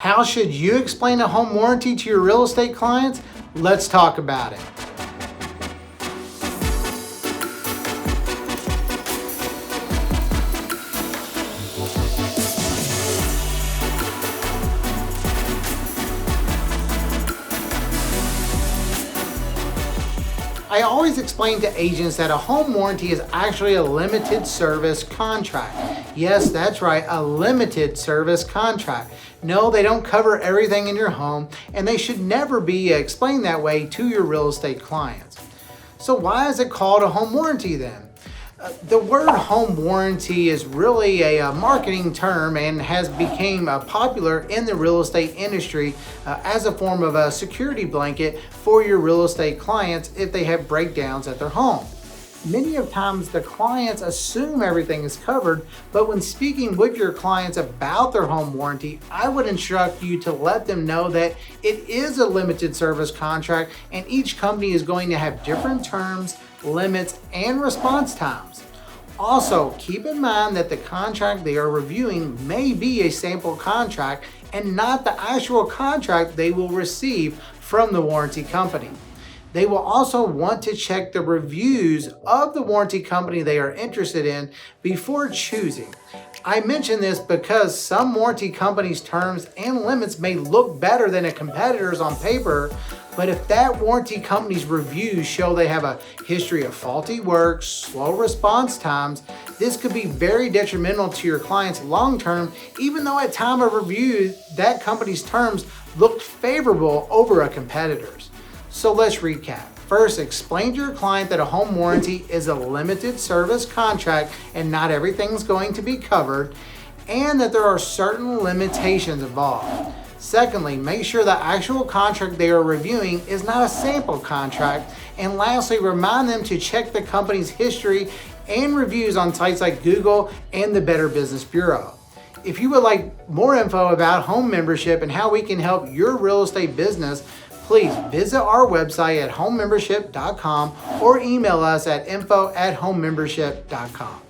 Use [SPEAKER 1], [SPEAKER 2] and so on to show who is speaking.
[SPEAKER 1] How should you explain a home warranty to your real estate clients? Let's talk about it. I always explain to agents that a home warranty is actually a limited service contract. Yes, that's right, a limited service contract. No, they don't cover everything in your home, and they should never be explained that way to your real estate clients. So why is it called a home warranty then? The word home warranty is really a marketing term and has become popular in the real estate industry as a form of a security blanket for your real estate clients if they have breakdowns at their home. Many of times the clients assume everything is covered, but when speaking with your clients about their home warranty, I would instruct you to let them know that it is a limited service contract and each company is going to have different terms, limits, and response times. Also, keep in mind that the contract they are reviewing may be a sample contract and not the actual contract they will receive from the warranty company. They will also want to check the reviews of the warranty company they are interested in before choosing. I mention this because some warranty companies' terms and limits may look better than a competitor's on paper, but if that warranty company's reviews show they have a history of faulty work, slow response times, this could be very detrimental to your clients long term, even though at time of review, that company's terms looked favorable over a competitor's. So let's recap. First, explain to your client that a home warranty is a limited service contract and not everything's going to be covered, and that there are certain limitations involved. Secondly, make sure the actual contract they are reviewing is not a sample contract. And lastly, remind them to check the company's history and reviews on sites like Google and the Better Business Bureau. If you would like more info about home membership and how we can help your real estate business, please visit our website at homemembership.com or email us at info@homemembership.com.